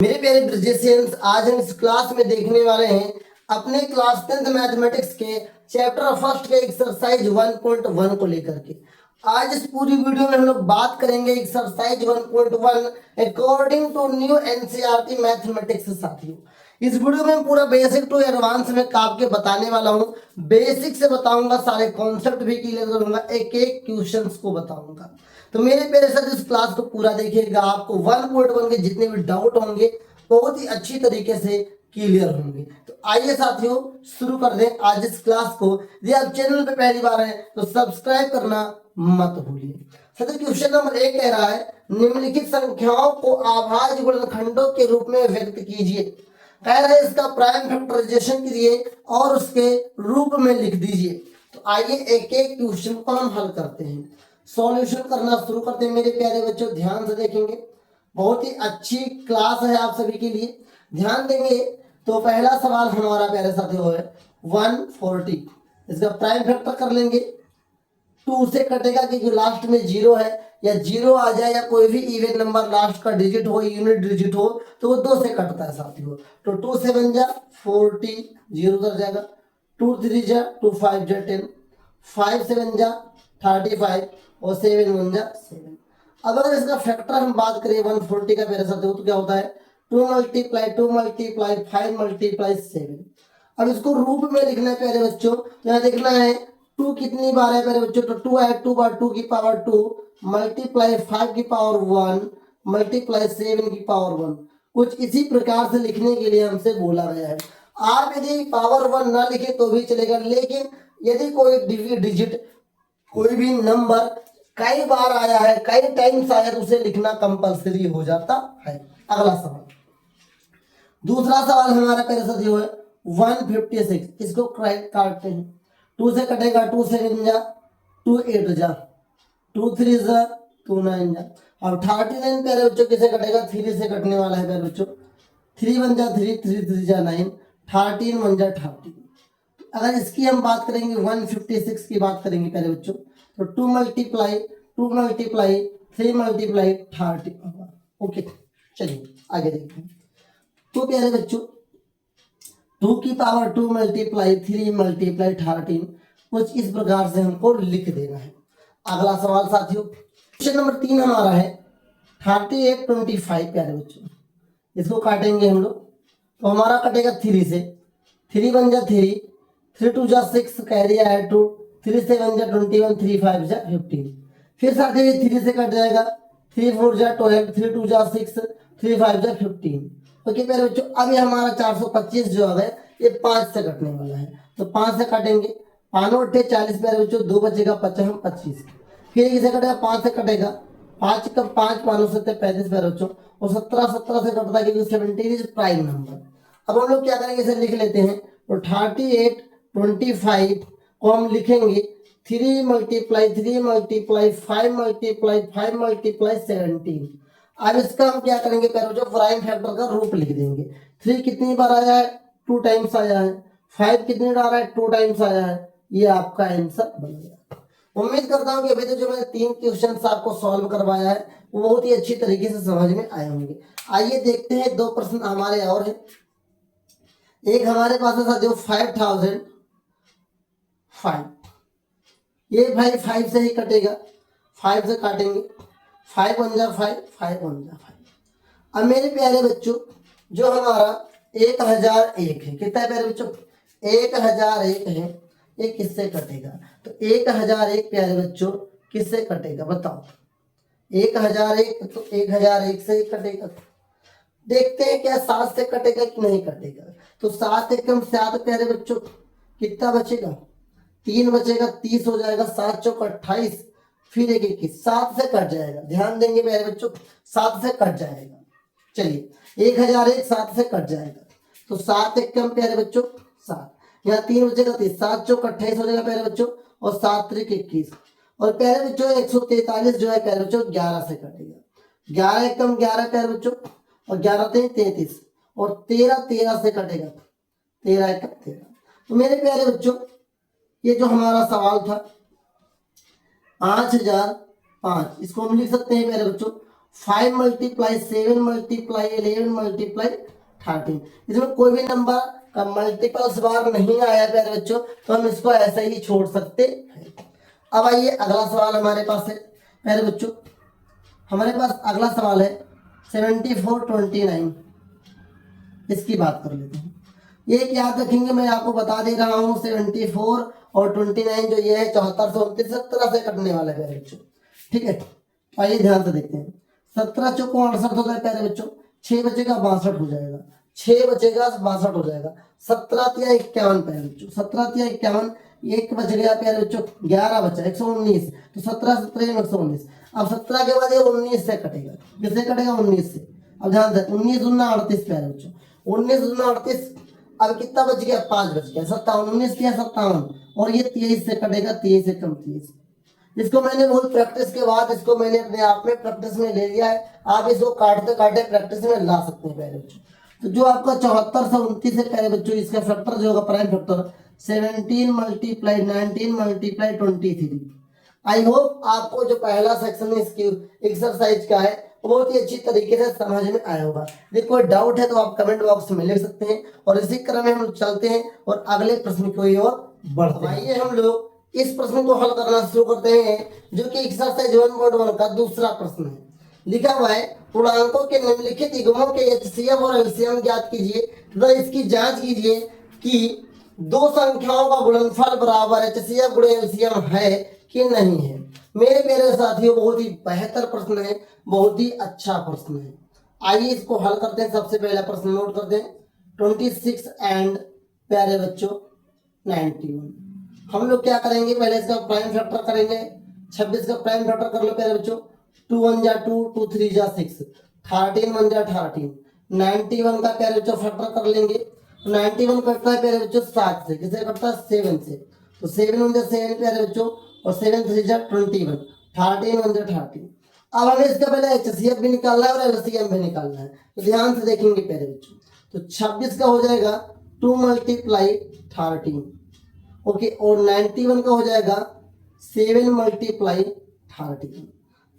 मेरे प्यारे ब्रिजेशियंस, आज हम इस क्लास में देखने वाले हैं अपने क्लास 10th मैथमेटिक्स के चैप्टर फर्स्ट के एक्सरसाइज 1.1 को लेकर के। आज इस पूरी वीडियो में हम लोग बात करेंगे exercise 1.1 according to new NCERT mathematics. साथियों, इस वीडियो में पूरा बेसिक टू एडवांस में आपके बताने वाला हूँ। बेसिक से बताऊंगा, सारे कॉन्सेप्ट भी क्लियर करूंगा, एक एक क्वेश्चंस को बताऊंगा। तो मेरे प्यारे साथ इस क्लास को पूरा देखिएगा, आपको 1.1 के जितने भी डाउट होंगे बहुत ही अच्छी तरीके से क्लियर होंगे। तो आइए साथियों शुरू कर दें आज इस क्लास को। यदि आप चैनल पे पहली बार हैं तो सब्सक्राइब करना मत भूलिए। साथियों, क्वेश्चन नंबर 1 कह रहा है निम्नलिखित संख्याओं को अभाज्य गुणनखंडों के रूप में व्यक्त कीजिए। कह रहे हैं इसका प्राइम फैक्टराइजेशन कीजिए और उसके रूप में लिख दीजिए। तो आइए एक एक क्वेश्चन को हम हल करते हैं, सॉल्यूशन करना शुरू करते हैं। मेरे प्यारे बच्चों ध्यान से देखेंगे, बहुत ही अच्छी क्लास है आप सभी के लिए, ध्यान देंगे। तो पहला सवाल हमारा प्यारे साथियों है 140। इसका प्राइम फैक्टर कर लेंगे, 2 से कटेगा कि जो लास्ट में 0 है या 0 आ जाए या कोई भी इवन नंबर लास्ट का डिजिट हो, यूनिट डिजिट हो, तो वो 2 से कटता है साथियों। तो 2 से 1 जा 40, 0 उधर जाएगा। 2 3 जा 2 5 जा 10, 5 से 1 जा 35 और 7 1 जा 7। अब अगर इसका फैक्टर हम बात करें 140 का मेरे साथ हो तो क्या होता है 2 मल्टीप्लाई 2 मल्टीप्लाई 5 मल्टीप्लाई 7। अब इसको रूप में लिखना है प्यारे बच्चों, तो यहाँ देखना है 2 कितनी बार है प्यारे बच्चों, तो 2 है 2 बार 2 की पावर 2 मल्टीप्लाई 5 की पावर 1 मल्टीप्लाई 7 की पावर 1। कुछ इसी प्रकार से लिखने के लिए हमसे बोला गया है। आप यदि पावर 1 ना लिखे तो भी चलेगा, लेकिन यदि कोई डिजिट कोई भी नंबर कई बार आया है, कई टाइम्स आया, तो उसे लिखना कंपलसरी हो जाता है। अगला सवाल, दूसरा सवाल हमारा पैसे साथ है 156। इसको काटते हैं, 2 से कटेगा 2 से 1 जा 2 8 जा 2 3 जा 2 9 जा। अब 39 प्यारे बच्चों किसे कटेगा, 3 से कटने वाला है प्यारे बच्चों। 3 1 जा 3 3 3 जा 9, 13 1 जा 13। अगर इसकी हम बात करेंगे 156 की बात करेंगे प्यारे बच्चों, तो 2 मल्टीप्लाई 3 मल्टीप्लाई 30 होगा। ओके, चलिए आगे देखते हैं। तो प्यारे बच्चों 2 की पावर 2 मल्टीप्लाई 3 मल्टीप्लाई 13 कुछ इस प्रकार से हमको लिख देना है। अगला सवाल साथियों, क्वेश्चन नंबर 3 हमारा है 38 25 प्यारे बच्चों। इसको काटेंगे हम लोग, तो हमारा कटेगा 3 से, 3 1 जा 3 3 2 जा 6 कैरी है 2 3 से 1 जा 21 3 5 जा 15। फिर साथ ही 3 से कट जाएगा, 3 4 जा 12 3 2 जा 6 3 5 जा 15। ओके प्यारे बच्चों, अब ये हमारा 425 जो आ गया ये 5 से कटने वाला है, तो 5 से काटेंगे, 5 8 40 प्यारे बच्चों, 2 बचेगा 25। फिर इसे कटेगा 5 से कटेगा, 5 का 5 5 7 35 प्यारे बच्चों, और 17 से कटता है क्योंकि 17 इज प्राइम नंबर। अब हम लोग क्या करेंगे, इसे लिख लेते हैं। तो 38 25 को हम लिखेंगे 3 मल्टीप्लाई 3 मल्टीप्लाई 5 मल्टीप्लाई 5 मल्टीप्लाई 17। अब इसका हम क्या करेंगे प्यारे बच्चों, प्राइम फैक्टर का रूप लिख देंगे। 3 कितनी बार आया है, 2 टाइम्स आया है। 5 कितनी बार आया है, 2 टाइम्स आया है। ये आपका आंसर बन गया। उम्मीद करता हूँ कि अभी तक जो मैंने 3 क्वेश्चन आपको सॉल्व करवाया है वो बहुत ही अच्छी तरीके से समझ में आए होंगे। आइए देखते हैं 2 प्रश्न हमारे और हैं। एक हमारे पास है साथियों 5005, ये भाई 5 से ही कटेगा, 5 से काटेंगे, 5 1 जा 5 5 1 जा 5। अब मेरे प्यारे बच्चों जो हमारा 1001 है, कितना है प्यारे बच्चों 1001 है, ये किससे कटेगा, तो 1001 प्यारे बच्चों किससे कटेगा बताओ। 1001 तो 1001 से ही कटेगा। देखते हैं क्या 7 से कटेगा कि नहीं कटेगा। तो 7 एकम 7 प्यारे बच्चों, कितना बचेगा 3 बचेगा, 30 हो जाएगा, 7 चौक 28, फिर एक 21, 7 से कट जाएगा। ध्यान देंगे प्यारे बच्चों 7 से कट जाएगा। चलिए 1001 7 से कट जाएगा, तो 7 एकम प्यारे बच्चों 7, यहाँ 3 बचेगा 30, 7 चौक 28 हो जाएगा प्यारे बच्चों, और 7 त्रिक 21। और प्यारे बच्चों 143 जो है प्यारे बच्चों 11 से कटेगा। 11 एकम 11 प्यारे बच्चों, और 11 33, और 13 से कटेगा, 13 एकम 13। तो मेरे प्यारे बच्चों ये जो हमारा सवाल था 5005, इसको हम लिख सकते हैं प्यारे बच्चों 5 मल्टीप्लाई 7 मल्टीप्लाई 11 मल्टीप्लाई 13। इसमें कोई भी नंबर का मल्टीपल्स बार नहीं आया प्यारे बच्चों, तो हम इसको ऐसे ही छोड़ सकते हैं। अब आइए अगला सवाल हमारे पास है प्यारे बच्चों, हमारे पास अगला सवाल है 7429। इसकी बात कर लेते हैं। एक याद रखेंगे, मैं आपको बता दे रहा हूँ 74 और 29 जो ये है 74 से 29 17 से कटने वाला है प्यारे बच्चों। ठीक है, आइए ध्यान से देखते हैं। 17 चौको 68 होता है प्यारे बच्चों, 6 बचेगा 62 हो जाएगा, 6 बचेगा 62 हो जाएगा। 17 तिया 51 प्यारे बच्चों, 17 तिया 51, एक बच गया प्यारे बच्चों, 11 बचा 119, तो 17 17 119। अब 17 के बाद ये 19 से कटेगा, किससे कटेगा 19 से। अब ध्यान से 19 दूना 38 प्यारे बच्चों, 19 दूना 38। अब कितना बच गया 5 बच गया, 57, 19 किया 57, और ये 23 से कटेगा, 23 से कम 23। इसको मैंने बहुत प्रैक्टिस के बाद इसको मैंने अपने आप में प्रैक्टिस में ले लिया है। आप इसको काटते काटते प्रैक्टिस में ला सकते हैं प्यारे बच्चों। तो जो आपका 74 से 29 है प्यारे बच्चों, इसका फैक्टर जो होगा prime factor 17 multiply 19 multiply 23। I hope आपको जो पहला सेक्शन है इसकी एक्सरसाइज का है बहुत ही अच्छी तरीके से समझ में आया होगा। यदि कोई डाउट है तो आप कमेंट बॉक्स में लिख सकते हैं, और इसी क्रम में हम चलते हैं और अगले प्रश्न की ओर बढ़ते हैं। आइए हम लोग इस प्रश्न को हल करना शुरू करते हैं, जो कि एक्सरसाइज 1.1 का दूसरा प्रश्न है। लिखा हुआ है पूर्णांकों के निम्नलिखित युग्मों के एचसीएफ और एलसीएम ज्ञात कीजिए तथा इसकी जांच कीजिए कि दो संख्याओं का गुणनफल बराबर एचसीएफ गुणे एलसीएम है कि नहीं है। मेरे प्यारे साथियों, बहुत ही बेहतर प्रश्न है, बहुत ही अच्छा प्रश्न है। आइए इसको हल करते हैं। सबसे पहला प्रश्न नोट करते हैं, 26 एंड प्यारे बच्चों 91। हम लोग क्या करेंगे, पहले इसका प्राइम फैक्टर करेंगे। 26 का प्राइम फैक्टर कर लो प्यारे बच्चों, 2 1 जा 2, 2 3 जा 6, 13 1 जा 13। 91 का प्यारे बच्चों फैक्टर कर लेंगे। 91 कटता है प्यारे बच्चों 7 से, किसे कटता है 7 से, तो 7 1 जा 7 प्यारे बच्चों, और 7 3 जा 21, 13 1 जा 13। अब हमें इसका पहले एचसीएफ भी निकालना है और एलसीएम भी निकालना है, तो ध्यान से देखेंगे प्यारे बच्चों। तो 26 का हो जाएगा 2 मल्टीप्लाई 13, ओके, और 91 का हो जाएगा 7 मल्टीप्लाई 13।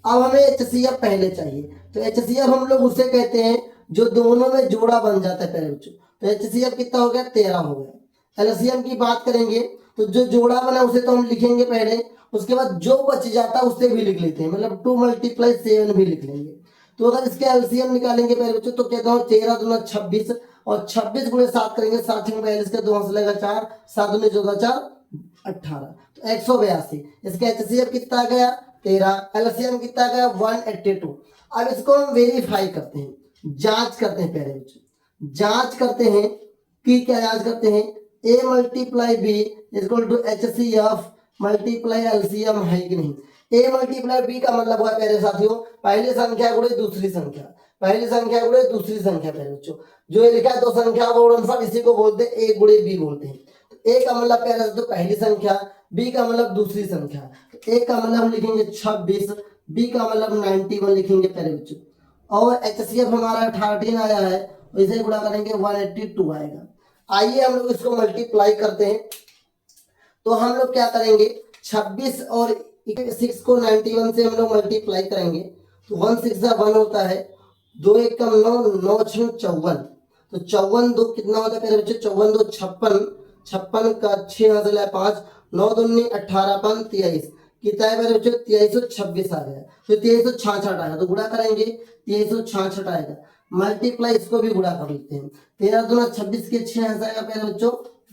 अब हमें एचसीएफ पहले चाहिए, तो एचसीएफ हम लोग उसे कहते हैं जो दोनों में जोड़ा बन जाता है प्यारे बच्चों। तो एचसीएफ कितना हो गया 13 हो गया। एलसीएम की बात करेंगे तो जो जोड़ा बना उसे तो हम लिखेंगे पहले, उसके बाद जो बच जाता है उसे भी लिख लेते हैं, मतलब 2 मल्टीप्लाई 7 भी लिख लेंगे। तो अगर इसके एलसीएम निकालेंगे प्यारे बच्चों तो कहता हूँ 13 दूना 26, और 26 गुणे 7 करेंगे, 7 6 42 का 2 से लगा 4, 7 दूनी 14 4 18, तो 182। इसका एचसीएफ कितना गया 13, एलसीएम कितना गया 182। अब इसको हम वेरीफाई करते हैं, जांच करते हैं प्यारे बच्चों, जांच करते हैं कि क्या जांच करते हैं, a multiply b equal to HCF multiply LCM है कि नहीं। a मल्टीप्लाई b का मतलब हुआ प्यारे साथियों पहली संख्या गुणे दूसरी संख्या, पहली संख्या गुणे दूसरी संख्या प्यारे बच्चों। जो ये लिखा है दो संख्या का गुणनफल, इसी को बोलते हैं a गुणे b बोलते हैं। तो a का मतलब प्यारे साथियों पहली संख्या, b का मतलब दूसरी संख्या। तो a का मतलब हम लिखेंगे 26, b का मतलब 91 लिखेंगे प्यारे बच्चों, और एचसीएफ हमारा 13 आया है, इसे गुणा करेंगे 182 आएगा। आइए हम लोग इसको मल्टीप्लाई करते हैं। तो हम लोग क्या करेंगे 26 और 6 को 91 से हम लोग मल्टीप्लाई करेंगे, तो 1 6 1 होता है, 2 1 कम 9, 9 6 54, तो 54 2 कितना होता है मेरे बच्चे 54 2 56, 56 का 6 यहाँ से 5, 9 2 18 5 23, कितना है मेरे बच्चे 2326 आ गया। तो 2366 आएगा, तो गुणा करेंगे 2366 आएगा, मल्टीप्लाई इसको भी गुणा कर लेते हैं। 13 दूना 26 के 6 यहाँ से आएगा मेरे बच्चों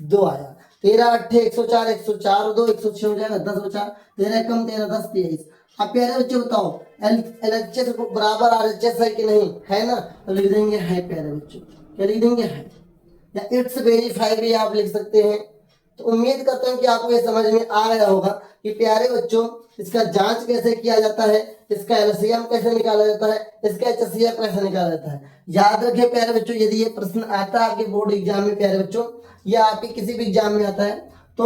2 आया, 13 8 104, 104 और 2 106 हो जाएगा, 10 बचा, 13 कम 13 10 23। अब प्यारे बच्चे बताओ एलएचएस बराबर आरएचएस है कि नहीं, है ना, तो लिख देंगे है प्यारे बच्चों, क्या लिख देंगे है, या इट्स वेरीफाई भी आप लिख सकते हैं। तो उम्मीद करता हूँ कि आपको ये समझ में आ गया होगा कि प्यारे बच्चों इसका जांच कैसे किया जाता है, इसका एलसीएम कैसे निकाला जाता है, इसका एचसीएफ कैसे निकाला जाता है। याद रखें प्यारे बच्चों, यदि ये प्रश्न आता है आपके बोर्ड एग्जाम में प्यारे बच्चों, या आपके किसी भी एग्जाम में आता है, तो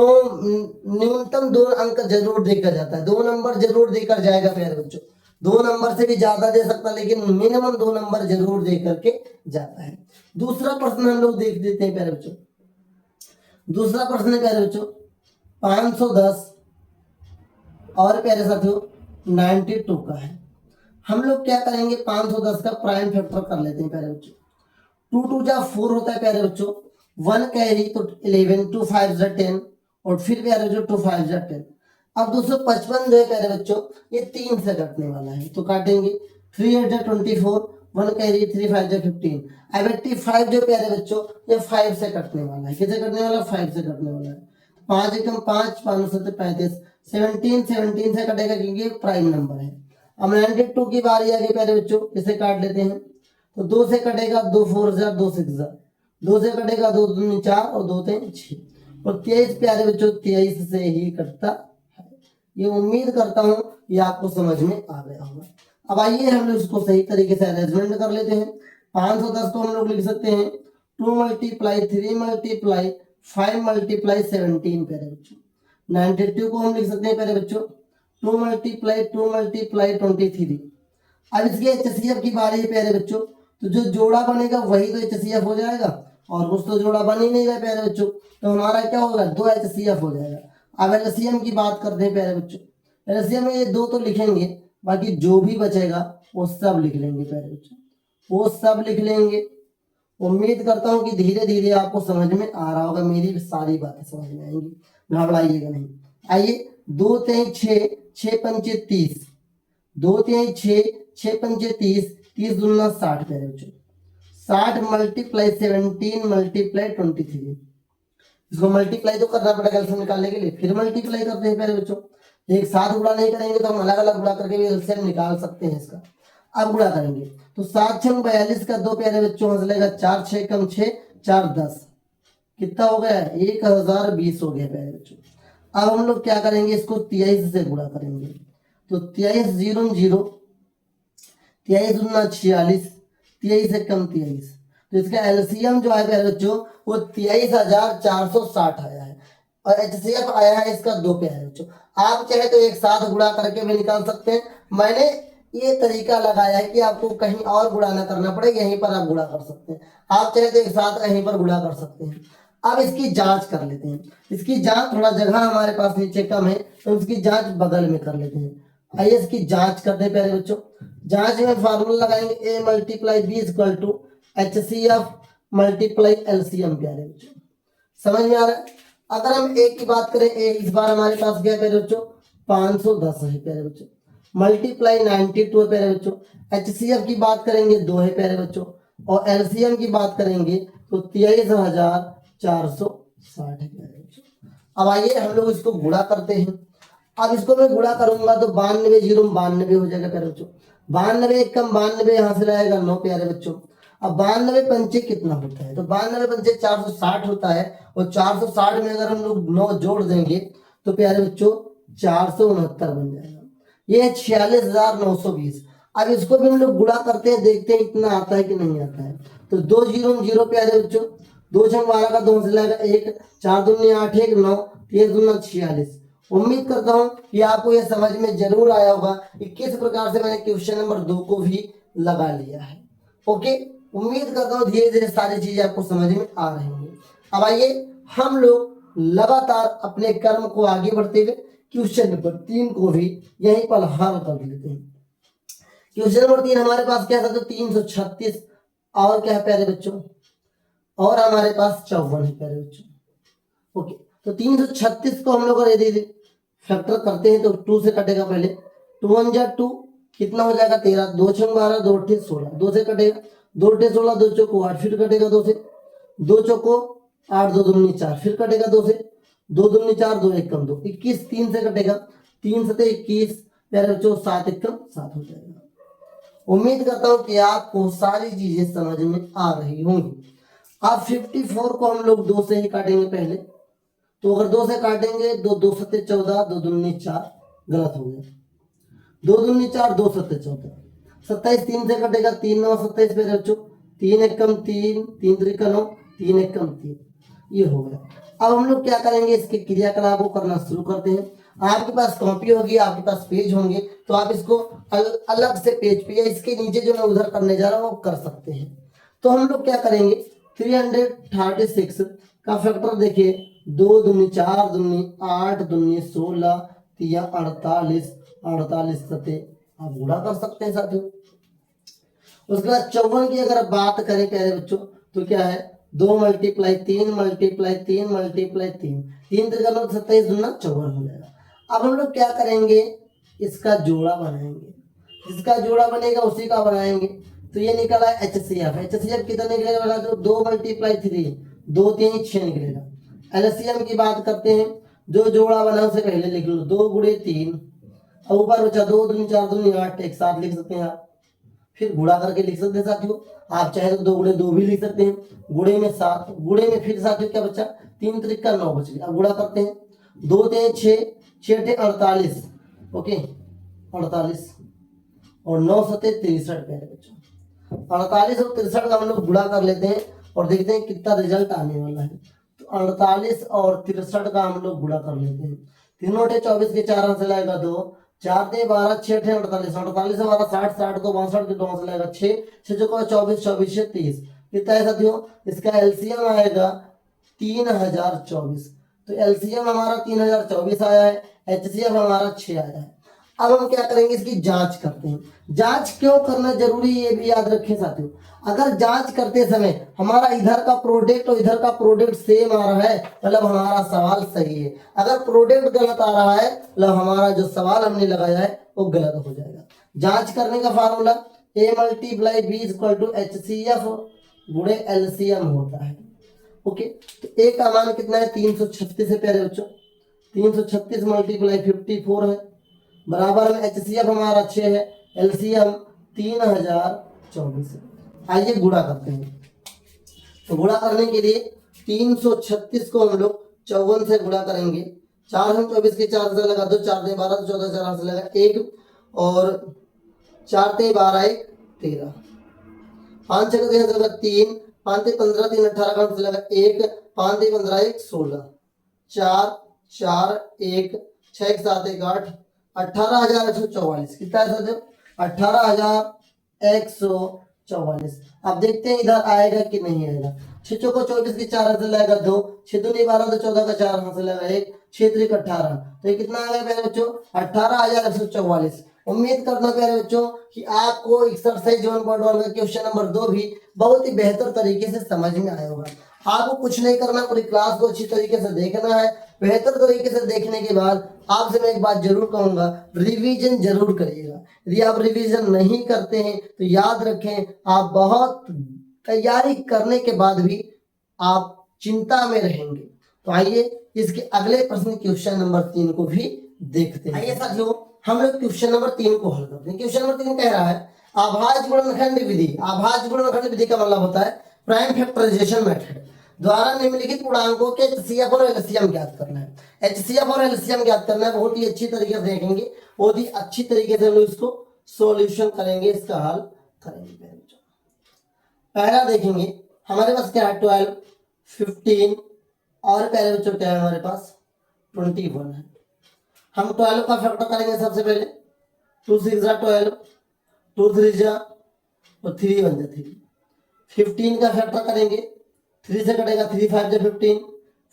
न्यूनतम 2 अंक जरूर देकर जाता है, 2 नंबर जरूर देकर जाएगा प्यारे बच्चों। 2 नंबर से भी ज्यादा दे सकता है, लेकिन मिनिमम 2 नंबर जरूर दे करके जाता है। दूसरा प्रश्न हम लोग देख देते हैं प्यारे बच्चों। दूसरा प्रश्न है प्यारे बच्चों 510 और प्यारे साथियों 92 का है। हम लोग क्या करेंगे, 510 का प्राइम फैक्टर कर लेते हैं प्यारे बच्चों। 2 2 जा 4 होता है प्यारे बच्चों, 1 कैरी तो 11, 2 5 जा 10, और फिर प्यारे बच्चों 2 5 जा 10। अब 255 जो है प्यारे बच्चों ये 3 से कटने वाला है, तो काटेंगे। 3 8 जा 24, 1 कैरी 3 5 जा 15। अब 85 जो प्यारे बच्चों ये 5 से कटने वाला है, किसे कटने वाला है, 5 से कटने वाला है। 5 एकम 5, 5 7 35, 17 17 से कटेगा क्योंकि प्राइम नंबर है। अब 92 की बारी आ गई प्यारे बच्चों, इसे काट लेते हैं। तो 2 से कटेगा, 2 4 जा 2 6 जा, 2 से कटेगा 2 2 4 और 2 3 6, और 23 प्यारे बच्चों 23 से ही कटता है। ये उम्मीद करता हूं ये आपको समझ में आ गया होगा। अब आइए हम लोग इसको सही तरीके से अरेंजमेंट कर लेते हैं। 510 को हम लोग लिख सकते हैं 2 मल्टीप्लाई 3 मल्टीप्लाई 5 मल्टीप्लाई 17 प्यारे बच्चों। 92 को हम लिख सकते हैं प्यारे बच्चों 2 मल्टीप्लाई 23। अब इसके एचसीएफ की बारी है प्यारे बच्चों, तो जो जोड़ा बनेगा वही तो एचसीएफ हो जाएगा, और कुछ तो जोड़ा बन ही नहीं रहा प्यारे बच्चों, तो हमारा क्या होगा, 2 एचसीएफ हो जाएगा। अब एलसीएम की बात करते हैं प्यारे बच्चों। एलसीएम में ये 2 तो लिखेंगे, बाकी जो भी बचेगा वो सब लिख लेंगे प्यारे बच्चों, वो सब लिख लेंगे। उम्मीद करता हूँ कि धीरे धीरे आपको समझ में आ रहा होगा, मेरी सारी बातें समझ में आएंगी, घबराइएगा नहीं। आइए, 2 3 6, 6 पंचे 30, 2 3 6, 6 पंचे 30, 30 दूना 60 प्यारे बच्चों। 60 मल्टीप्लाई 17 मल्टीप्लाई 23। इसको मल्टीप्लाई तो करना पड़ेगा एलसीएम निकालने के लिए, फिर मल्टीप्लाई करते हैं प्यारे बच्चों। एक साथ गुणा नहीं करेंगे तो हम अलग अलग गुणा करके भी एलसीएम निकाल सकते हैं इसका। अब गुणा करेंगे तो 7 6 42 का 2 प्यारे बच्चों हंस लेगा, 4 6 कम 6, 4 10, कितना हो गया, 1020 हो गया प्यारे बच्चों। अब हम लोग क्या करेंगे, इसको 23 से गुणा करेंगे, तो 23 0 0, 23 दूना 46, 23 से कम 23, तो इसका एलसीएम जो है प्यारे बच्चों वो 23,460 आया है, और एचसीएफ आया है इसका 2 प्यारे बच्चों। आप चाहे तो एक साथ गुणा करके भी निकाल सकते हैं, मैंने ये तरीका लगाया है कि आपको कहीं और गुणा ना करना पड़े, यहीं पर आप गुणा कर सकते हैं। आप चाहे तो एक साथ यहीं पर गुणा कर सकते हैं। अब इसकी जांच कर लेते हैं, इसकी जांच, थोड़ा जगह हमारे पास नीचे कम है तो इसकी जांच बगल में कर लेते हैं। आइए इसकी जांच करते हैं प्यारे बच्चों। जांच में फार्मूला लगाएंगे, A multiply B equal to HCF multiply LCM प्यारे बच्चों। समझ में आ रहा है। अगर हम ए की बात करें, ए इस बार हमारे पास क्या है प्यारे बच्चों, 510 है प्यारे बच्चों, मल्टीप्लाई 92 है प्यारे बच्चों। एचसीएफ की बात करेंगे 2 है प्यारे बच्चों, और एलसीएम की बात करेंगे तो 23,460 है प्यारे बच्चों। अब आइए हम लोग इसको गुणा करते हैं। अब इसको मैं गुणा करूंगा तो 92 0 92 हो जाएगा प्यारे बच्चों। 92 एक कम 92 यहाँ से रहेगा 9 प्यारे बच्चों। अब 92 पंचे कितना होता है, तो 92 पंचे 460 होता है, और 460 में अगर हम लोग 9 जोड़ देंगे तो प्यारे बच्चों 469 बन जाएगा। ये है 46,920। अब इसको भी हम लोग गुणा करते हैं, देखते हैं इतना आता है कि नहीं आता है। तो 2 0 0 प्यारे बच्चों, 2 6 12 का 2 से लगेगा 1, 4 दूनी 8 1 9, 13 दूना 46। उम्मीद करता हूं कि आपको यह समझ में जरूर आया होगा कि किस प्रकार से मैंने क्वेश्चन नंबर 2 को भी लगा लिया है। ओके, उम्मीद करता हूँ धीरे धीरे सारी चीजें आपको समझ में आ रही होंगी। अब आइए हम लोग लगातार अपने कर्म को आगे बढ़ते हुए क्वेश्चन नंबर 3 को भी यहीं पर हल कर लेते हैं। क्वेश्चन नंबर 3 हमारे पास क्या था, तो 336, और क्या है प्यारे बच्चों, और हमारे पास 54 है प्यारे बच्चों। ओके, तो 336 को हम लोग यदि फैक्टर करते हैं तो 2 से कटेगा पहले, 2 1 जा 2, कितना हो जाएगा 13, 2 6 12, 2 8 16, 2 से कटेगा, 2 8 16, 2 चौको 8, फिर कटेगा 2 से, 2 चौको 8, 2 दूनी 4, फिर कटेगा 2 से, 2 दूनी 4, 2 1 कम 2, 21, 3 से कटेगा, 3 7 21 प्यारे बच्चों, 7 1 कम 7 हो जाएगा। उम्मीद करता हूं कि आपको सारी चीजें समझ में आ रही होंगी। अब 54 को हम लोग 2 से ही काटेंगे पहले, तो अगर 2 से काटेंगे, 2 2 7 14, 2 दूनी 4, गलत हो गया, 2 दूनी 4, 2 7 14, 27, 3 से कटेगा, 3 9 27 पे बच्चों, 3 1 कम 3, 3 3 का 9, 3 1 कम 3, ये हो गया। अब हम लोग क्या करेंगे, इसके क्रियाकलाप को करना शुरू करते हैं। आपके पास कॉपी होगी, आपके पास पेज होंगे, तो आप इसको अलग से पेज पे या इसके नीचे जो मैं उधर करने जा रहा हूँ वो कर सकते हैं। तो हम लोग क्या करेंगे, 336 का फैक्टर देखिए, 2 दूनी 4 दूनी 8 दूनी 16, 3 48, 48 सते आप गुणा कर सकते हैं साथियों। उसके बाद 54 की अगर बात करें प्यारे बच्चों तो क्या है 2 मल्टीप्लाई 3 मल्टीप्लाई 3 मल्टीप्लाई 3 3 3 का 27 दूना 54 हो जाएगा। अब हम लोग क्या करेंगे इसका जोड़ा बनाएंगे, जिसका जोड़ा बनेगा उसी का बनाएंगे। तो ये निकला HCF, HCF कितना निकलेगा बना दो 2 मल्टीप्लाई 3 2 3 6 निकलेगा। LCM की बात करते हैं, जो जोड़ा बना उसे पहले लिख लो 2 गुणे 3 और ऊपर बचा 2 दूनी 4 दूनी 8 एक साथ लिख सकते हैं आप, फिर गुणा करके लिख सकते हैं साथियों। आप चाहे तो 2 गुणे 2 भी लिख सकते हैं, गुणे में 7 गुणे में फिर साथियों क्या बचा 3 त्रिक का 9 बच गया। अब गुणा करते हैं 2 3 6 6 48 ओके 48 और 9 7 63 प्यारे बच्चों 48 और 63 का हम लोग गुणा कर लेते हैं और देखते हैं कितना रिजल्ट आने वाला है। तो 48 और 63 का हम लोग गुणा कर लेते हैं। 3 नोटे 24 के 4 से लाएगा 2 4 दे 12 6 थे 48 48 से 12 60 60 को 62 के 2 से लाएगा 6 6 जो को 24 24 से 30 कितना है साथियों इसका एलसीएम आएगा 3024। तो एलसीएम हमारा 3024 आया है, एचसीएफ हमारा 6 आया है। अब हम क्या करेंगे इसकी जांच करते हैं। जांच क्यों करना जरूरी है ये भी याद रखें साथियों। अगर जांच करते समय हमारा इधर का प्रोडक्ट और इधर का प्रोडक्ट सेम आ रहा है मतलब हमारा सवाल सही है, अगर प्रोडक्ट गलत आ रहा है मतलब हमारा जो सवाल हमने लगाया है वो गलत हो जाएगा। जांच करने का formula A multiply B equal to HCF गुणे LCM होता है। ओके तो A का मान कितना है 336 है प्यारे बच्चों, 336 मल्टीप्लाई 54 है बराबर में HCF हमारा 6 है, LCM 3024 है। आइए गुणा करते हैं। तो गुणा करने के लिए 336 को हम लोग 54 से गुणा करेंगे। 4 हम 24 के 4 से लगा दो 4 दे 12 14 4 से लगा 1 और 4 ते 12 1 13 5 6 3 से लगा 3 5 ते 15 3 18 का से लगा 1 5 ते 15 1 16 4 4 1 6 7 1 8 18,144 कितना है सर 18,144। अब देखते हैं इधर आएगा कि नहीं आएगा। 6 को 24 की 4 से लगेगा 2 6 दूनी 12 तो 14 का 4 से लगेगा 1 6 3 18 तो ये कितना आ गया प्यारे बच्चों 18,144। उम्मीद करना प्यारे बच्चों कि आपको एक्सरसाइज 1.1 का क्वेश्चन नंबर 2 भी बहुत ही बेहतर तरीके से समझ में आया होगा। आपको कुछ नहीं करना, पूरी क्लास को अच्छी तरीके से देखना है। बेहतर तरीके से देखने के बाद आपसे मैं एक बात जरूर कहूंगा, रिवीजन जरूर करिएगा। यदि आप रिवीजन नहीं करते हैं तो याद रखें आप बहुत तैयारी करने के बाद भी आप चिंता में रहेंगे। तो आइए इसके अगले प्रश्न क्वेश्चन नंबर 3 को भी देखते हैं। आइए साथियों हम लोग क्वेश्चन नंबर 3 को हल करते हैं। क्वेश्चन नंबर 3 कह रहा है आभाज्य गुणनखंड विधि। आभाज्य गुणनखंड विधि का मतलब होता है प्राइम फैक्टराइजेशन मेथड द्वारा निम्नलिखित पूर्णांकों के HCF और LCM ज्ञात करना है। HCF और LCM ज्ञात करना है, बहुत ही अच्छी तरीके से देखेंगे, बहुत ही अच्छी तरीके से हम लोग इसको सॉल्यूशन करेंगे, इसका हल करेंगे। पहला देखेंगे हमारे पास क्या है 12 15 और पहले बच्चों क्या है हमारे पास 21 है। हम 12 का फैक्टर करेंगे सबसे पहले 2 6 जा 12 2 3 जा और 3 1 जा 3। 15 का फैक्टर करेंगे 3 से कटेगा 3 5 जा 15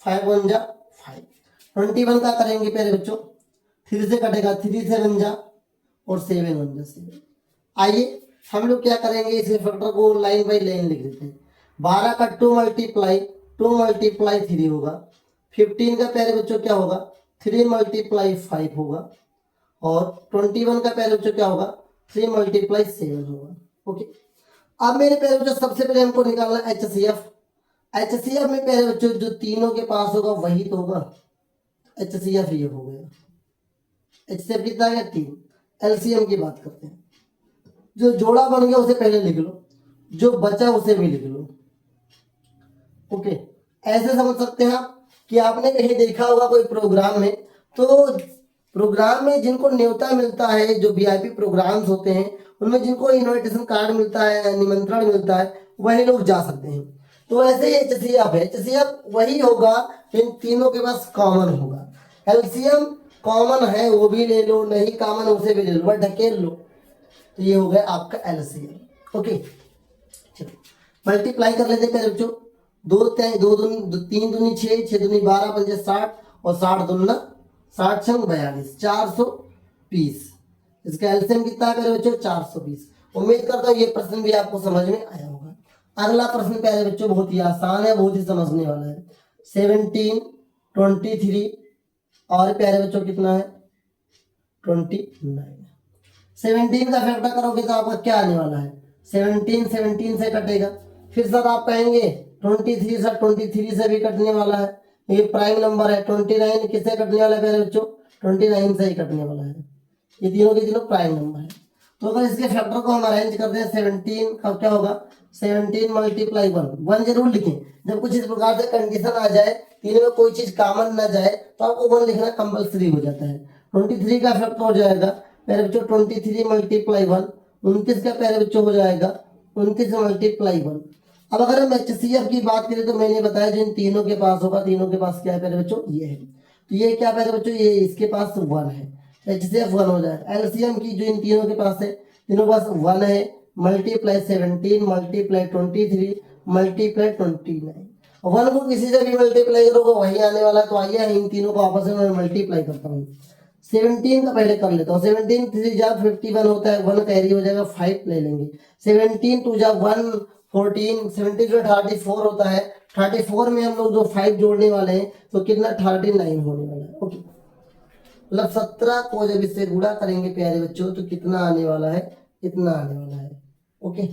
5 1 जा 5। 21 का करेंगे पहले बच्चों 3 से कटेगा 3 7 जा और 7 1 जा 7। आइए हम लोग क्या करेंगे इस फैक्टर को लाइन बाय लाइन लिख देते हैं। 12 का 2 मल्टीप्लाई 3 होगा। 15 का पहले बच्चों क्या होगा 3 मल्टीप्लाई 5 होगा और 21 का पहले बच्चों क्या होगा 3 मल्टीप्लाई 7 होगा। ओके अब मेरे पहले बच्चों सबसे पहले हमको निकालना HCF। HCF में पहले बच्चों जो तीनों के पास होगा वही तो होगा, HCF ये हो गया। HCF कितना है 3। LCM की बात करते हैं, जो जोड़ा बन गया उसे पहले लिख लो, जो बचा उसे भी लिख लो। ओके ऐसे समझ सकते हैं आप कि आपने कहीं देखा होगा कोई प्रोग्राम में, तो प्रोग्राम में जिनको न्योता मिलता है, जो VIP प्रोग्राम्स होते हैं उनमें जिनको इनविटेशन कार्ड मिलता है, निमंत्रण मिलता है, वही लोग जा सकते हैं। तो ऐसे ही HCF है, HCF वही होगा इन तीनों के पास कॉमन होगा। LCM कॉमन है वो भी ले लो, नहीं कॉमन उसे भी ले लो, बट ढकेल लो। तो ये हो गया आपका LCM। ओके चलो मल्टीप्लाई कर लेते हैं बच्चों। 2 3 दूनी 6 6 दूनी 12 5 60 और 60 दूना 60 6 42 420। इसका एलसीएम कितना है प्यारे बच्चों 420। उम्मीद करता हूँ ये प्रश्न भी आपको समझ में आया होगा। अगला प्रश्न प्यारे बच्चों बहुत ही आसान है, बहुत ही समझने वाला है। 17, 23 और प्यारे बच्चों कितना है 29। 17 का फैक्टर करोगे तो आपका क्या आने वाला है 17 से कटेगा। फिर सर आप कहेंगे 23 सर 23 से भी कटने वाला है, ये प्राइम नंबर है। 29 किससे कटने वाला है प्यारे बच्चों 29 से ही कटने वाला है, ये तीनों के तीनों प्राइम नंबर है। तो अगर इसके फैक्टर को हम अरेंज करते हैं 17 का क्या होगा 17 मल्टीप्लाई 1 जरूर लिखें। जब कुछ इस प्रकार से कंडीशन आ जाए तीनों में कोई चीज कॉमन ना जाए तो आपको 1 लिखना कंपलसरी हो जाता है। 23 का फैक्टर हो जाएगा प्यारे बच्चों 23 मल्टीप्लाई 1, 29 का प्यारे बच्चों हो जाएगा 29 मल्टीप्लाई 1। अब अगर हम HCF की बात करें तो मैंने बताया जिन तीनों के पास होगा, तीनों के पास क्या है प्यारे बच्चों ये है, तो ये क्या प्यारे बच्चों ये इसके पास 1 है, HCF 1 हो जाएगा। एलसीएम की जो इन तीनों के पास है, तीनों के पास 1 है, मल्टीप्लाई 17 मल्टीप्लाई 23 मल्टीप्लाई 29। 1 को किसी से भी मल्टीप्लाई करोगे वही आने वाला है। तो आइए इन तीनों को आपस में मल्टीप्लाई करता हूँ। 17 का पहले कर लेता हूँ। 17 3 जा 51 होता है, 1 कैरी हो जाएगा, 5 ले लेंगे। 17 2 जा 1 14, 17 जो 34 होता है, 34 में हम लोग जो 5 जोड़ने वाले हैं तो कितना 39 होने वाला है। ओके, मतलब 17 को जब इससे गुणा करेंगे प्यारे बच्चों तो कितना आने वाला है, इतना आने वाला है। ओके,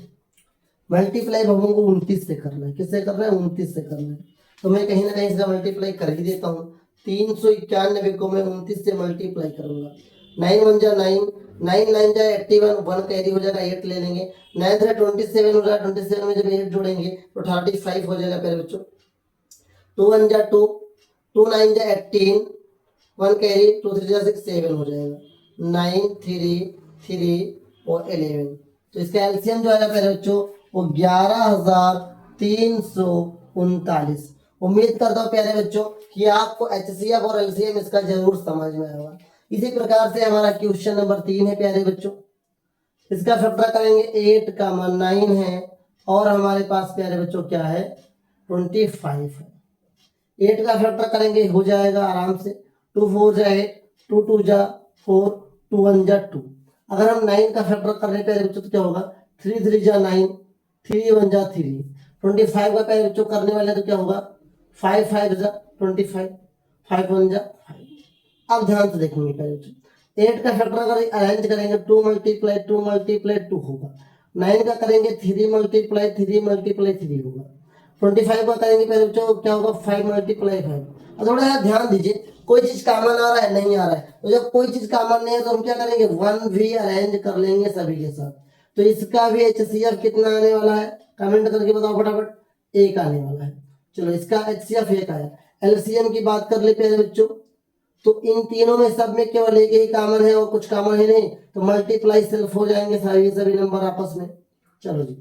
मल्टीप्लाई हम लोगों को 29 से करना है, किससे करना है 29 से करना है। तो मैं कहीं ना कहीं इसका मल्टीप्लाई कर ही देता हूँ। 391 को मैं 29 से मल्टीप्लाई करूंगा। 9 1 जा 9, 9 9 जा 81, 1 कैरी हो जाएगा, 8 ले लेंगे। 9 3 27 हो जाएगा, 27 में जब 8 जोड़ेंगे तो 35 हो जाएगा प्यारे बच्चों। 2 1 जा 2, 2 9 जा 18, 1 कैरी, 2 3 जा 6 7 हो जाएगा। 9 3 3 और 11, तो इसका एलसीएम जो है प्यारे बच्चों वो 11,339। उम्मीद करता हूँ प्यारे बच्चों कि आपको HCF और LCM इसका जरूर समझ में आएगा। इसी प्रकार से हमारा क्वेश्चन नंबर 3 है प्यारे बच्चों, इसका फैक्टर करेंगे 8 का 9 है और हमारे पास प्यारे बच्चों क्या है 25 है। 8 का फैक्टर करेंगे हो जाएगा आराम से 2 4 जा 8, 2 2 जा 4, 2 1 जा 2। अगर हम 9 का फैक्टर कर रहे हैं प्यारे बच्चों तो क्या होगा 3 3 जा 9, 3 1 जा 3। 25 का प्यारे बच्चों करने वाले तो क्या होगा 5 5 जा 25, 5 1 जा 5। अब ध्यान से देखेंगे प्यारे बच्चों 8 का फैक्टर अगर अरेंज करेंगे 2 मल्टीप्लाई 2 मल्टीप्लाई 2 होगा। 9 का करेंगे 3 मल्टीप्लाई 3 मल्टीप्लाई 3 होगा। 25 का करेंगे प्यारे बच्चों क्या होगा 5 मल्टीप्लाई 5। अब थोड़ा सा ध्यान दीजिए, कोई चीज कॉमन आ रहा है नहीं आ रहा है, तो जब कोई चीज कॉमन नहीं है तो हम क्या करेंगे 1 भी अरेंज कर लेंगे सभी के साथ। तो इसका भी HCF कितना आने वाला है कमेंट करके बताओ फटाफट, 1 आने वाला है। चलो इसका HCF 1 आया। एलसीएम की बात कर ले प्यारे बच्चों तो इन तीनों में सब में केवल एक ही कॉमन है और कुछ कॉमन है नहीं, तो मल्टीप्लाई सेल्फ हो जाएंगे सभी नंबर आपस में। चलो जी,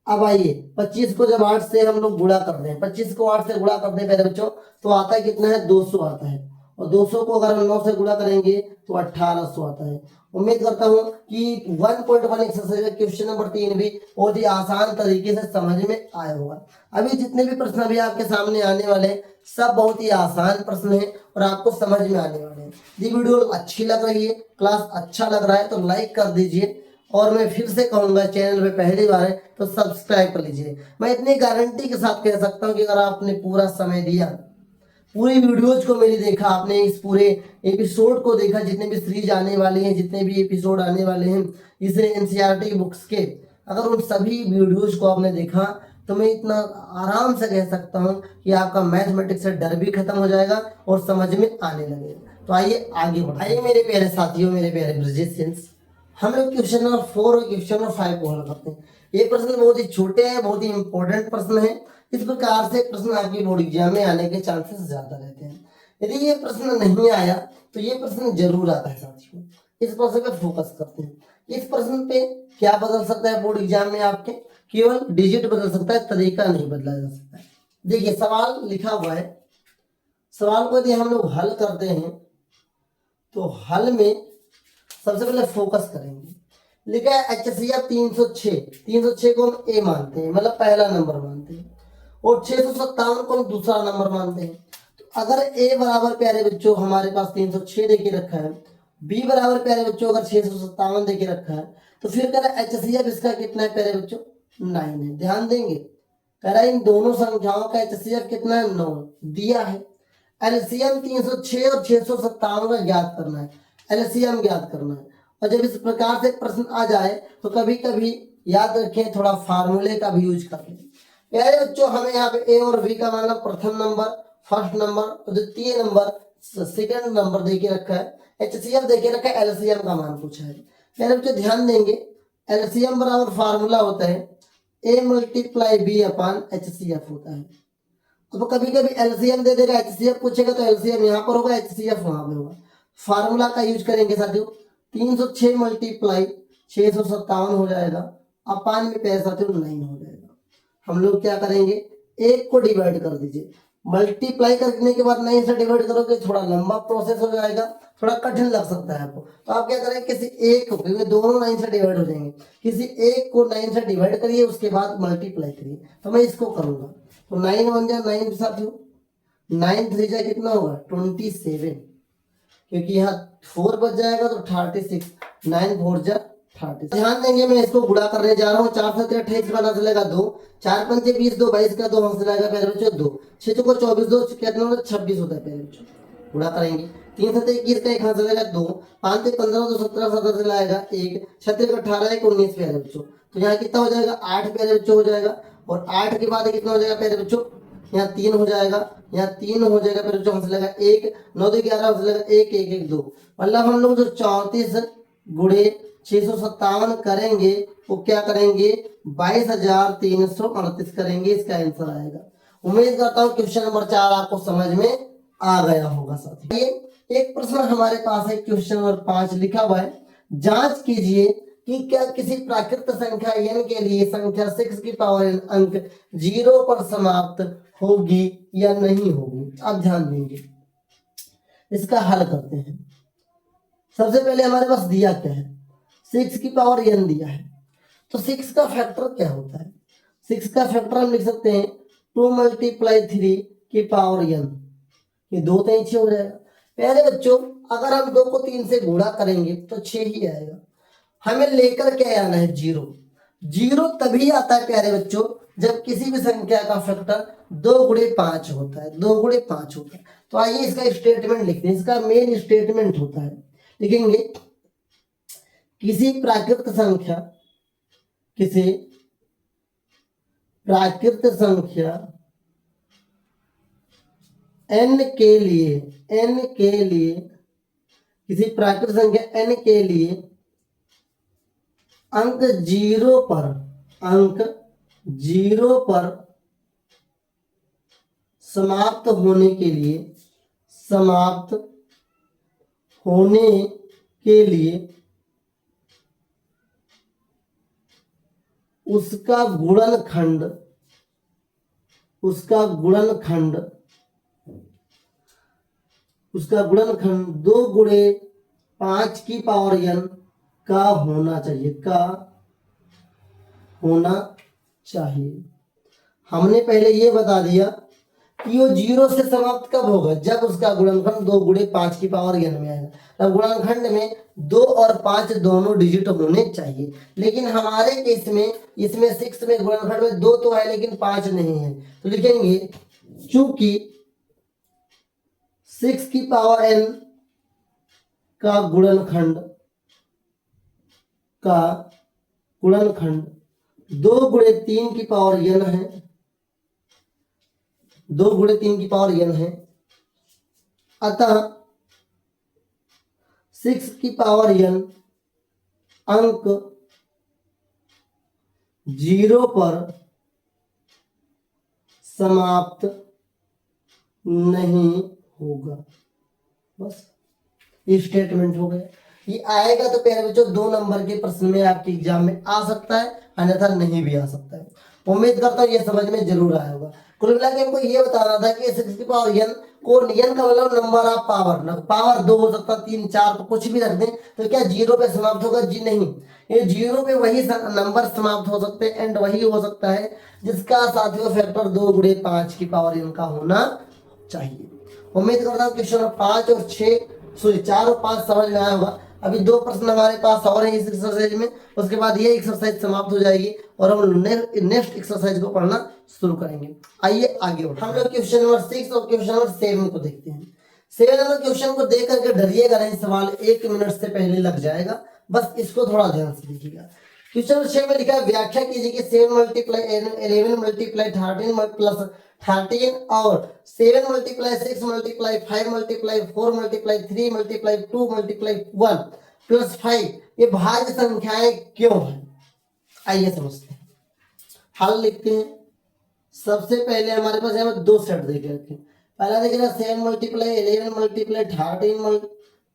अब आइए 25 को जब 8 से हम लोग गुणा करते हैं, 25 को 8 से गुणा करते हैं मेरे बच्चों तो आता है कितना है 200 आता है, और 200 को अगर हम 9 से गुणा करेंगे तो 1800 आता है। उम्मीद करता हूं कि 1.1 एक्सरसाइज क्वेश्चन नंबर 3 भी बहुत ही आसान तरीके से समझ में आया होगा। अभी जितने भी प्रश्न अभी आपके सामने आने वाले हैं सब बहुत ही आसान प्रश्न है और आपको समझ में आने वाले हैं। यदि वीडियो अच्छी लग रही है, क्लास अच्छा लग रहा है तो लाइक कर दीजिए, और मैं फिर से कहूंगा चैनल पे पहली बार है तो सब्सक्राइब कर लीजिए। मैं इतनी गारंटी के साथ कह सकता हूं कि अगर आपने पूरा समय दिया, पूरी वीडियोज को मेरी देखा, आपने इस पूरे एपिसोड को देखा, जितने भी सीरीज आने वाले हैं, जितने भी एपिसोड आने वाले हैं इस NCERT की बुक्स के, अगर उन सभी वीडियोज को आपने देखा तो मैं इतना आराम से कह सकता हूं कि आपका मैथमेटिक्स से डर भी खत्म हो जाएगा और समझ में आने लगेगा। तो आइए आगे बढ़े। आइए मेरे प्यारे साथियों, मेरे प्यारे ब्रिजिशियंस, हम लोग क्वेश्चन नंबर 4 और क्वेश्चन नंबर 5 को हल करते हैं। ये प्रश्न बहुत ही छोटे हैं, बहुत ही इंपॉर्टेंट प्रश्न है। इस प्रकार से प्रश्न आपकी बोर्ड एग्जाम में आने के चांसेस ज्यादा रहते हैं। यदि ये प्रश्न नहीं आया तो ये प्रश्न जरूर आता है साथियों। इस प्रश्न पे फोकस करते हैं। इस प्रश्न पे क्या बदल सकता है बोर्ड एग्जाम में आपके, केवल डिजिट बदल सकता है, तरीका नहीं बदला जा सकता है। देखिए सवाल लिखा हुआ है, सवाल को यदि हम लोग हल करते हैं तो हल में सबसे पहले फोकस करेंगे। लिखा है HCF 306, 306 को हम A मानते हैं, मतलब पहला नंबर मानते हैं, और 657 को हम दूसरा नंबर मानते हैं। तो अगर A बराबर प्यारे बच्चों हमारे पास 306 देके रखा है बी बराबर प्यारे बच्चों अगर 657 देके रखा है तो फिर कह रहा है एचसीएफ इसका कितना है प्यारे बच्चों 9 है। ध्यान देंगे कह रहा है इन दोनों संख्याओं का एचसीएफ कितना है 9 दिया है। एलसीएम 306 और 657 का ज्ञात करना है, एलसीएम ज्ञात करना है। और जब इस प्रकार से प्रश्न आ जाए तो कभी कभी याद रखें थोड़ा फार्मूले का भी यूज कर लें। प्यारे बच्चों हमें यहाँ पे ए और बी का मतलब प्रथम नंबर, फर्स्ट नंबर और द्वितीय नंबर, सेकंड नंबर देके रखा है, एचसीएफ देके रखा है, एलसीएम का मान पूछा है। प्यारे बच्चों ध्यान देंगे एलसीएम बराबर फार्मूला होता है ए मल्टीप्लाई बी अपॉन एचसीएफ होता है। अब कभी कभी एलसीएम दे देगा, एचसीएफ पूछेगा तो एलसीएम यहाँ पर होगा, एचसीएफ वहां पे होगा। फार्मूला का यूज करेंगे साथियों 306 मल्टीप्लाई 657 हो जाएगा, अपान में पैसा साथियों 9 हो जाएगा। हम लोग क्या करेंगे एक को डिवाइड कर दीजिए, मल्टीप्लाई करने के बाद 9 से डिवाइड करोगे थोड़ा लंबा प्रोसेस हो जाएगा, थोड़ा कठिन लग सकता है आपको। तो आप क्या करेंगे किसी एक को, क्योंकि दोनों 9 से डिवाइड हो जाएंगे, किसी एक को 9 से डिवाइड करिए उसके बाद मल्टीप्लाई करिए। तो मैं इसको करूंगा तो 9 1 जा 9 साथियों, 9 3 जा कितना होगा 27, क्योंकि यहाँ 4 बच जाएगा तो 36, 9 4 जा 30। ध्यान देंगे मैं इसको गुणा करने जा रहा हूँ, 4 7 28 का हाथ लगेगा 2, 4 5 20 2 22 का 2 हाथ लगेगा पहले बच्चों 2, 6 को 24 2 कितना होता है 26 होता है पहले बच्चों। गुणा करेंगे 3 7 21 का एक हाथ लगेगा 2, 5 15 2 17 17 से लाएगा 1, 36 का 18 1 19 प्यारे बच्चों। तो यहाँ कितना हो जाएगा 8 प्यारे बच्चों हो जाएगा, और 8 के बाद कितना हो जाएगा प्यारे बच्चों यहाँ 3 हो जाएगा, यहाँ 3 हो जाएगा प्यारे बच्चों, हाथ लगेगा 1, 9 2 11 हाथ लगेगा 1 1 1 2। मतलब हम लोग जो 34 गुणे 657 करेंगे वो क्या करेंगे 22,338 करेंगे, इसका आंसर आएगा। उम्मीद करता हूँ क्वेश्चन नंबर 4 आपको समझ में आ गया होगा साथी। ये एक प्रश्न हमारे पास है क्वेश्चन नंबर 5 लिखा हुआ है, जांच कीजिए कि क्या किसी प्राकृत संख्या n के लिए संख्या 6 की पावर n अंक 0 पर समाप्त होगी या नहीं होगी। अब ध्यान देंगे इसका हल करते हैं। सबसे पहले हमारे पास दिया क्या है 6 की पावर n दिया है, तो 6 का फैक्टर क्या होता है, 6 का फैक्टर हम लिख सकते हैं 2 मल्टीप्लाई 3 की पावर n, ये 2 3 6 हो जाएगा। पहले बच्चों अगर हम 2 को 3 से गुणा करेंगे तो 6 ही आएगा। हमें लेकर क्या आना है 0, 0 तभी आता है प्यारे बच्चों जब किसी भी संख्या का फैक्टर 2 गुणे 5 होता है, 2 गुणे 5 होता है। तो आइए इसका स्टेटमेंट लिखते हैं, इसका मेन स्टेटमेंट होता है, लिखेंगे किसी प्राकृत संख्या, किसी प्राकृत संख्या n के लिए, n के लिए, किसी प्राकृत संख्या n के लिए अंक 0 पर, अंक 0 पर समाप्त होने के लिए, समाप्त होने के लिए उसका गुणनखंड, उसका गुणनखंड, उसका गुणनखंड 2 गुणे 5 की पावर n का होना चाहिए, का होना चाहिए। हमने पहले ये बता दिया कि वो 0 से समाप्त कब होगा जब उसका गुणनखंड 2 गुणे 5 की पावर n में आएगा। तब गुणनखंड में 2 और 5 दोनों डिजिट होने चाहिए, लेकिन हमारे केस में इसमें 6 में गुणनखंड में 2 तो है लेकिन 5 नहीं है। तो लिखेंगे चूंकि 6 की पावर n का गुणनखंड, का गुणनखंड 2 गुणे 3 की पावर n है, 2 गुणे 3 की पावर n है, अतः 6 की पावर n अंक 0 पर समाप्त नहीं होगा। बस ये स्टेटमेंट हो गया। ये आएगा तो प्यारे बच्चों 2 नंबर के प्रश्न में आपके एग्जाम में आ सकता है, अन्यथा नहीं भी आ सकता है। उम्मीद करता हूँ ये समझ में जरूर आया होगा। कुल मिला के हमको ये बताना था कि 6 की पावर n को, n का मतलब नंबर ऑफ पावर, पावर 2 हो सकता, 3 4 तो कुछ भी रख दें, तो क्या 0 पे समाप्त होगा जी नहीं, ये 0 पे वही नंबर समाप्त हो सकते हैं, एंड वही हो सकता है जिसका साथियों फैक्टर 2 गुणे 5 की पावर n का होना चाहिए। उम्मीद करता हूँ क्वेश्चन 5 और 6 सॉरी 4 और 5 समझ में आया होगा। अभी 2 प्रश्न हमारे पास और हैं इस एक्सरसाइज में, उसके बाद ये एक्सरसाइज समाप्त हो जाएगी और हम नेक्स्ट एक्सरसाइज को पढ़ना शुरू करेंगे। आइए आगे बढ़ते हैं। हम लोग क्वेश्चन नंबर 6 और क्वेश्चन नंबर 7 को देखते हैं। 7 नंबर क्वेश्चन को देख करके डरिएगा नहीं, सवाल 1 मिनट से पहले लग जाएगा, बस इसको थोड़ा ध्यान से देखिएगा। क्वेश्चन नंबर 6 में लिखा है व्याख्या कीजिए कि 7 मल्टीप्लाई 11 मल्टीप्लाई 13 प्लस 13 और 7 multiply 6 multiply 5 multiply 4 multiply 3 multiply 2 multiply 1 plus 5 ये भाज्य संख्याएं क्यों है। आइए समझते हैं, हल लिखते हैं। सबसे पहले हमारे पास यहाँ पर 2 सेट देखे रखे हैं। पहला देखे रखा 7 मल्टीप्लाई 11 मल्टीप्लाई 13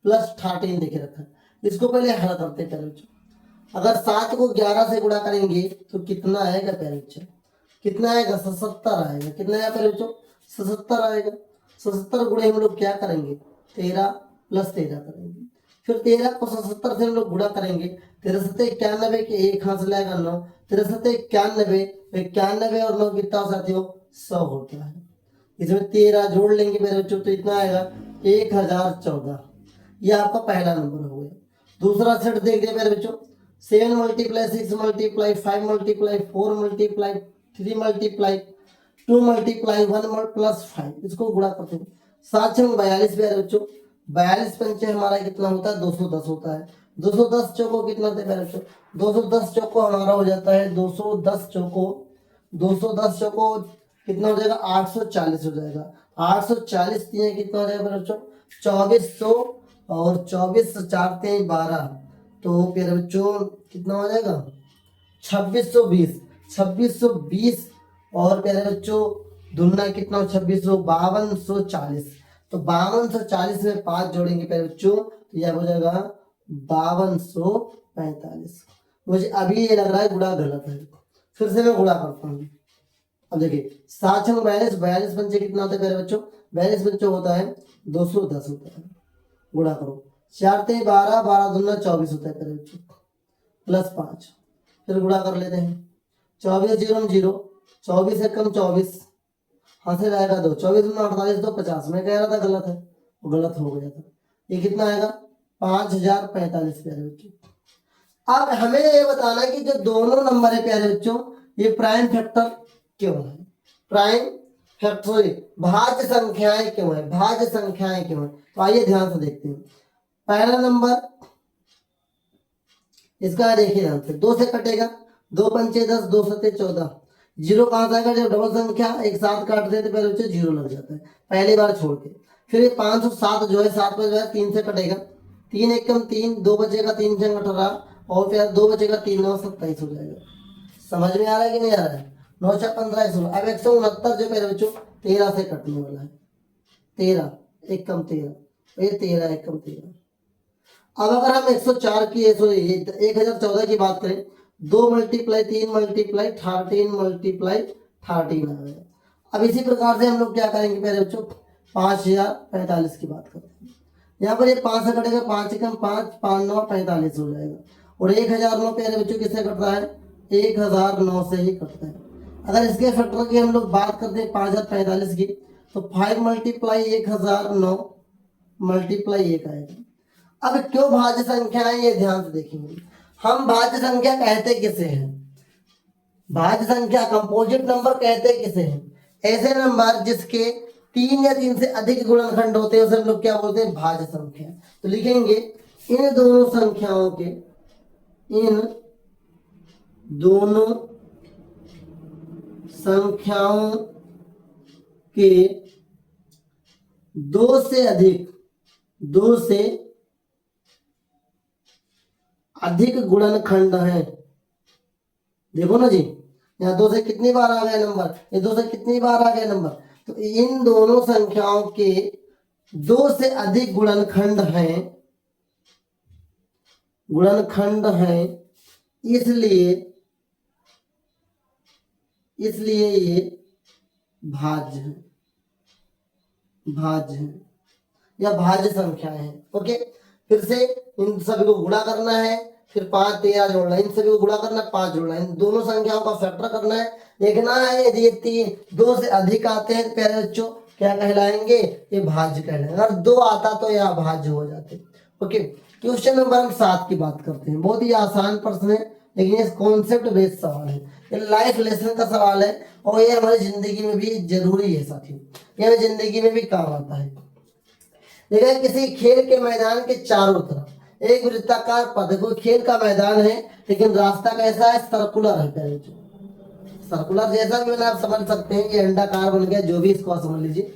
प्लस 13 देखे रखा है। इसको पहले हल करते हैं। अगर 7 को 11 से गुणा करेंगे तो कितना आएगा प्यारे बच्चों, कितना आएगा 77 आएगा। कितना आएगा प्यारे बच्चों 77 आएगा। 77 गुणे हम लोग क्या करेंगे 13 प्लस 13 करेंगे, फिर 13 को 77 से हम लोग गुणा करेंगे। 13 7 91 के 1 हाथ से आएगा 9, 13 7 91, 91 और 9 कितना साथियों 100 होता है। इसमें 13 जोड़ लेंगे मेरे बच्चों तो इतना आएगा 1014। यह आपका पहला नंबर हो गया। दूसरा सेट देख रहे मेरे बच्चों 7 multiply 6 multiply 5 multiply 4 multiply 3 multiply 2 multiply 1 plus 5, इसको गुणा करते हैं। 7 6 42 प्यारे बच्चों, 42 पंचे हमारा कितना होता है 210 होता है। 210 चौको कितना होता है प्यारे बच्चों 210 चौको हमारा हो जाता है 210 चौको कितना हो जाएगा 840 हो जाएगा। 840 तीन कितना हो जाएगा प्यारे बच्चों 2400 और 24 4 3 12 तो प्यारे बच्चों कितना हो जाएगा 2620 और प्यारे बच्चों दुना कितना 5240। तो 5240 में 5 जोड़ेंगे प्यारे बच्चों तो यह हो जाएगा 5245। मुझे अभी ये लग रहा है गुणा गलत है, फिर से मैं गुणा करता हूँ। अब देखिए 7 6 42, 42 पंचे कितना होता है प्यारे बच्चों 42 पंचे होता है 210 होता है। गुणा करो 4 3 12, 12 दूना 24 होता है प्यारे बच्चों प्लस 5, फिर गुणा कर लेते हैं। 24 0 0, 24 एकम 24 हाथ से आएगा 2, 24 दूना 48 तो 50। मैं कह रहा था गलत है, वो गलत हो गया था। ये कितना आएगा 5045 प्यारे बच्चों। अब हमें ये बताना कि जो दोनों नंबर है प्यारे बच्चों ये प्राइम फैक्टर क्यों है, प्राइम फैक्टर भाज्य संख्याएं क्यों है, भाज्य संख्याएं क्यों है। तो आइए ध्यान से देखते हैं। पहला नंबर इसका देखिए ध्यान से, 2 से कटेगा 2 पंचे 10, 2 सत्ते 14। जीरो कहाँ से आएगा जब डबल संख्या एक साथ काट देते पहले बच्चे जीरो लग जाता है पहली बार छोड़ के। फिर 507 जो है 7 पर जो है 3 से कटेगा, 3 एकम 3, 2 बचेगा 3 छंग 18 और फिर 2 बचेगा 3 9 27 हो जाएगा। समझ में आ रहा है कि नहीं आ रहा है 9 6 15 16। अब 169 जो मेरे बच्चों 13 से कटने वाला है, 13 एकम 13, ये 13 एकम 13। अब अगर हम 104 की 1014 की बात करें 2 मल्टीप्लाई 3 मल्टीप्लाई 13 मल्टीप्लाई 13 आ गया। अब इसी प्रकार से हम लोग क्या करेंगे मेरे बच्चों 5045 की बात करते हैं। यहाँ पर ये 5 से कटेगा 5 एकम 5, 5 9 45 हो जाएगा और 1009 प्यारे बच्चों किससे कटता है 1009 से ही कटता है। अगर इसके फैक्टर की हम लोग बात करते हैं 5045 की तो 5 मल्टीप्लाई 1009 मल्टीप्लाई 1 आएगा। अब क्यों भाज्य संख्या है ये ध्यान से देखेंगे। हम भाज्य संख्या कहते किसे हैं, भाज्य संख्या कंपोजिट नंबर कहते किसे हैं, ऐसे नंबर जिसके 3 या 3 से अधिक गुणनखंड होते हैं उसे हम लोग क्या बोलते हैं भाज्य संख्या। तो लिखेंगे इन दोनों संख्याओं के 2 से अधिक गुणनखंड है। देखो ना जी यहाँ 2 से कितनी बार आ गया नंबर, ये 2 से कितनी बार आ गया नंबर। तो इन दोनों संख्याओं के 2 से अधिक गुणनखंड हैं इसलिए ये भाज्य है या भाज्य संख्या है। ओके फिर से इन सभी को गुणा करना है, फिर 5 13 जोड़ना है, इन सभी को गुणा करना है 5 जोड़ना है, इन दोनों संख्याओं का फैक्टर करना है। देखना है यदि ये 2 से अधिक आते हैं प्यारे बच्चों क्या कहलाएंगे, ये भाज्य कहलाएंगे। अगर 2 आता तो ये अभाज्य हो जाते। ओके, क्वेश्चन नंबर हम 7 की बात करते हैं। बहुत ही आसान प्रश्न है, लेकिन ये कॉन्सेप्ट बेस्ड सवाल है, ये लाइफ लेसन का सवाल है और ये हमारी जिंदगी में भी जरूरी है साथियों, ये हमें जिंदगी में भी काम आता है। देखिए, किसी खेल के मैदान के चारों तरफ एक वृत्ताकार पथ, कोई खेल का मैदान है लेकिन रास्ता कैसा है, सर्कुलर है। सर्कुलर जैसा भी आप समझ सकते हैं, ये अंडाकार बन गया, जो भी इसको समझ लीजिए,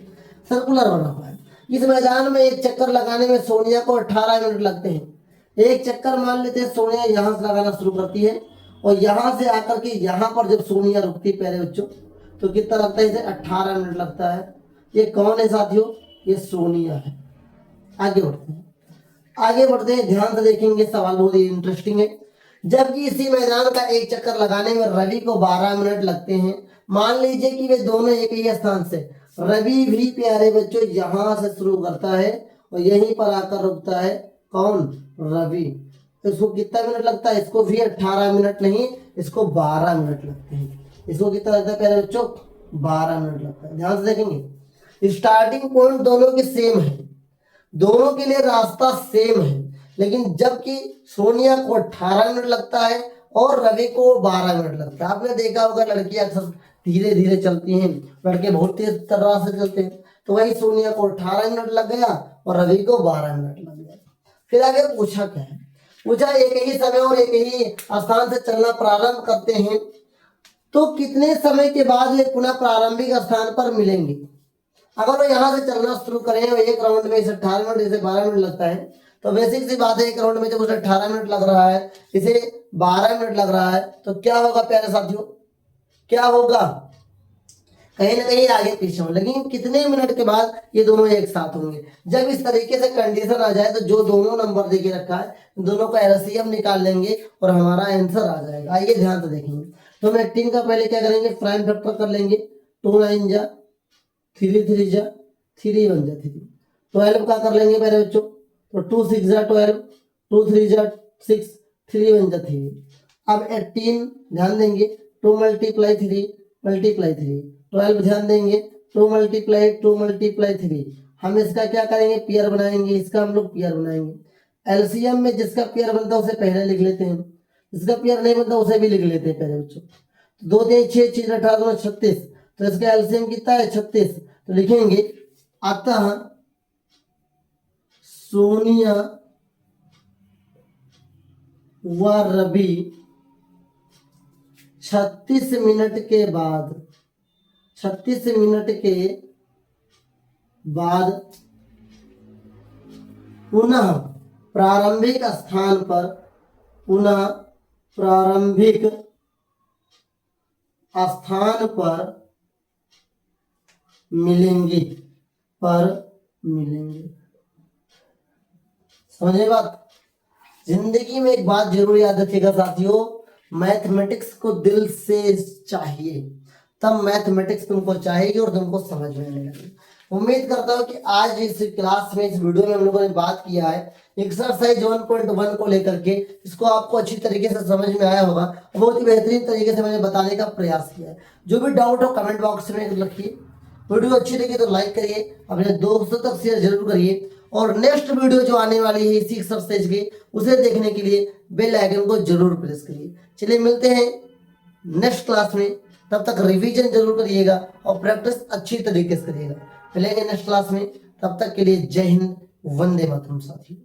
सर्कुलर बना हुआ है। इस मैदान में एक चक्कर लगाने में सोनिया को 18 मिनट लगते हैं। एक चक्कर मान लेते हैं सोनिया यहाँ से लगाना शुरू करती है और यहाँ से आकर के यहाँ पर जब सोनिया रुकती है प्यारे बच्चों, तो कितना लगता है, इसे 18 मिनट लगता है। ये कौन है साथियों, ये सोनिया है। आगे बढ़ते हैं, आगे बढ़ते हैं, ध्यान से देखेंगे, सवाल बहुत ही इंटरेस्टिंग है। जबकि इसी मैदान का एक चक्कर लगाने में रवि को 12 मिनट लगते हैं। मान लीजिए कि वे दोनों एक ही स्थान से, रवि भी प्यारे बच्चों यहां से शुरू करता है और यहीं पर आकर रुकता है। कौन, रवि। इसको कितना मिनट लगता है, इसको भी 18 मिनट नहीं, इसको 12 मिनट लगते हैं। इसको कितना लगता है प्यारे बच्चों, 12 मिनट लगता है। ध्यान से देखेंगे, स्टार्टिंग पॉइंट दोनों के सेम है, दोनों के लिए रास्ता सेम है, लेकिन जबकि सोनिया को 18 मिनट लगता है और रवि को 12 मिनट लगता है। आपने देखा होगा लड़कियां अक्सर धीरे धीरे चलती हैं, लड़के बहुत तेज तरह से चलते हैं, तो वही सोनिया को 18 मिनट लग गया और रवि को 12 मिनट लग गया। फिर आगे पूछा क्या है, पूछा एक ही समय और एक ही स्थान से चलना प्रारंभ करते हैं तो कितने समय के बाद वे पुनः प्रारंभिक स्थान पर मिलेंगे। अगर वो यहाँ से चलना शुरू करें और एक राउंड में इसे 18 मिनट, इसे 12 मिनट लगता है, तो बेसिक सी बात है, एक राउंड में जब उसे 18 मिनट लग रहा है, इसे 12 मिनट लग रहा है, तो क्या होगा प्यारे साथियों, क्या होगा, कहीं ना कहीं आगे पीछे हो, लेकिन कितने मिनट के बाद ये दोनों एक साथ होंगे। जब इस तरीके से कंडीशन आ जाए तो जो दोनों नंबर देके रखा है, दोनों का एलसीएम निकाल लेंगे और हमारा आंसर आ जाएगा। आइए ध्यान से देखेंगे। तो हम 18 का पहले क्या करेंगे, प्राइम फैक्टर कर लेंगे, 2 9 जा 3 3 जा 3 1 जा 3, 12 का कर लेंगे मेरे बच्चों, तो 2 6 जा 12, 2 3 जा 6, 3 1 जा 3। अब 18 ध्यान देंगे, 2 मल्टीप्लाई 3 मल्टीप्लाई 3, 12 ध्यान देंगे, 2 मल्टीप्लाई 2 मल्टीप्लाई 3। हम इसका क्या करेंगे, पेयर बनाएंगे, इसका हम लोग पेयर बनाएंगे। एलसीएम में जिसका पेयर बनता है उसे पहले लिख लेते हैं, जिसका पेयर नहीं बनता उसे भी लिख लेते हैं पहले बच्चों। 2 3 6 6 18 2 36, तो इसका एलसीएम कितना है, 36। तो लिखेंगे अतः सोनिया व रवि 36 मिनट के बाद, 36 मिनट के बाद पुनः प्रारंभिक स्थान पर, पुनः प्रारंभिक स्थान पर मिलेंगे, समझे बात। जिंदगी में एक बात जरूर याद रखिएगा साथियों, मैथमेटिक्स को दिल से चाहिए, तब मैथमेटिक्स तुमको चाहिए और तुमको समझ में आने लगे। उम्मीद करता हूँ कि आज इस क्लास में, इस वीडियो में हम लोगों ने बात किया है एक्सरसाइज 1.1 को लेकर के, इसको आपको अच्छी तरीके से समझ में आया होगा। बहुत ही बेहतरीन तरीके से मैंने बताने का प्रयास किया है। जो भी डाउट हो कमेंट बॉक्स में रखिए, वीडियो अच्छी लगी तो लाइक करिए, अपने दोस्तों तक शेयर जरूर करिए, और नेक्स्ट वीडियो जो आने वाली है इसी एक्सरसाइज की, उसे देखने के लिए बेल आइकन को जरूर प्रेस करिए। चलिए मिलते हैं नेक्स्ट क्लास में, तब तक रिवीजन जरूर करिएगा और प्रैक्टिस अच्छी तरीके से करिएगा। मिलेंगे नेक्स्ट क्लास में, तब तक के लिए जय हिंद, वंदे मातरम साथियों।